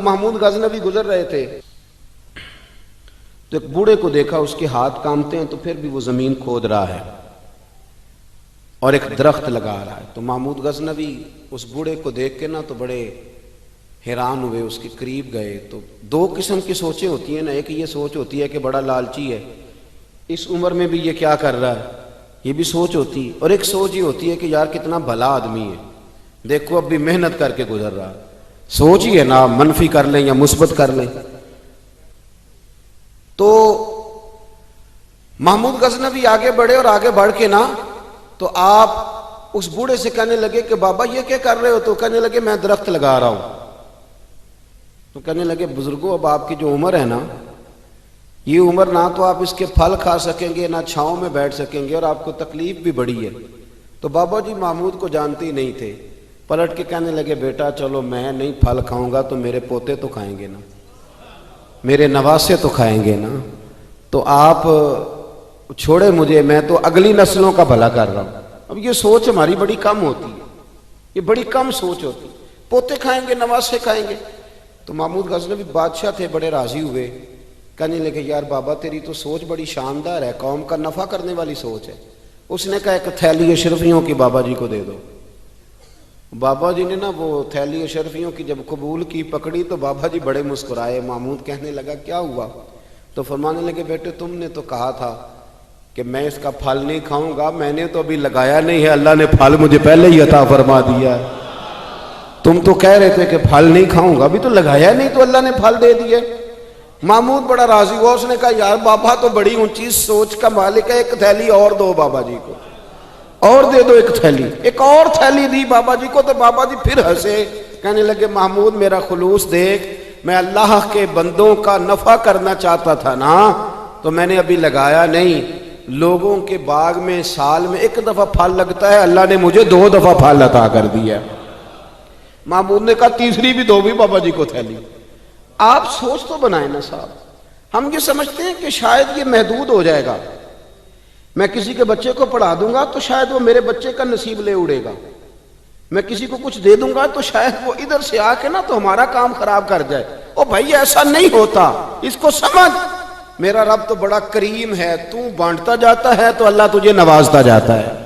महमूद गजनवी गुजर रहे थे तो एक बूढ़े को देखा, उसके हाथ कांपते हैं तो फिर भी वो जमीन खोद रहा है और एक दरख्त लगा रहा है। तो महमूद गजनवी उस बूढ़े को देख के ना तो बड़े हैरान हुए, उसके करीब गए। तो दो किस्म की सोचें होती हैं ना, एक ये सोच होती है कि बड़ा लालची है, इस उम्र में भी ये क्या कर रहा है, ये भी सोच होती है। और एक सोच ये होती है कि यार कितना भला आदमी है, देखो अब भी मेहनत करके गुजर रहा है। सोच ही है ना, मनफी कर लें या मुस्बत कर लें। तो महमूद गजनवी आगे बढ़े और आगे बढ़ के ना तो आप उस बूढ़े से कहने लगे कि बाबा ये क्या कर रहे हो? तो कहने लगे मैं दरख्त लगा रहा हूं। तो कहने लगे बुजुर्गों, अब आपकी जो उम्र है ना, ये उम्र ना तो आप इसके फल खा सकेंगे ना छांव में बैठ सकेंगे और आपको तकलीफ भी बड़ी है। तो बाबा जी महमूद को जानते ही नहीं थे, पलट के कहने लगे बेटा चलो मैं नहीं फल खाऊंगा तो मेरे पोते तो खाएंगे ना, मेरे नवासे तो खाएंगे ना, तो आप छोड़े मुझे, मैं तो अगली नस्लों का भला कर रहा हूं। अब ये सोच हमारी बड़ी कम होती है, ये बड़ी कम सोच होती है, पोते खाएंगे नवासे खाएंगे। तो महमूद गजनवी बादशाह थे, बड़े राजी हुए, कहने लगे यार बाबा तेरी तो सोच बड़ी शानदार है, कौम का नफा करने वाली सोच है। उसने कहा एक थैली अशरफियों की बाबा जी को दे दो। बाबा जी ने ना वो थैली अशरफियों की जब कबूल की, पकड़ी, तो बाबा जी बड़े मुस्कुराए। महमूद कहने लगा क्या हुआ? तो फरमाने लगे बेटे तुमने तो कहा था कि मैं इसका फल नहीं खाऊंगा, मैंने तो अभी लगाया नहीं है, अल्लाह ने फल मुझे पहले ही अता फरमा दिया है। तुम तो कह रहे थे कि फल नहीं खाऊंगा, अभी तो लगाया नहीं तो अल्लाह ने फल दे दिए। महमूद बड़ा राजी हुआ, उसने कहा यार बाबा तो बड़ी ऊंची सोच का मालिक है, एक थैली और दो बाबा जी को, और दे दो एक थैली। एक और थैली दी बाबा जी को तो बाबा जी फिर हंसे, कहने लगे महमूद मेरा खुलूस देख, मैं अल्लाह के बंदों का नफा करना चाहता था ना, तो मैंने अभी लगाया नहीं। लोगों के बाग में साल में एक दफा फल लगता है, अल्लाह ने मुझे 2 दफा फल अता कर दिया। महमूद ने कहा तीसरी भी दो भी बाबा जी को थैली। आप सोच तो बनाए ना साहब, हम ये समझते हैं कि शायद ये महदूद हो जाएगा, मैं किसी के बच्चे को पढ़ा दूंगा तो शायद वो मेरे बच्चे का नसीब ले उड़ेगा, मैं किसी को कुछ दे दूंगा तो शायद वो इधर से आके ना तो हमारा काम खराब कर जाए। ओ भाई ऐसा नहीं होता, इसको समझ, मेरा रब तो बड़ा करीम है, तू बांटता जाता है तो अल्लाह तुझे नवाजता जाता है।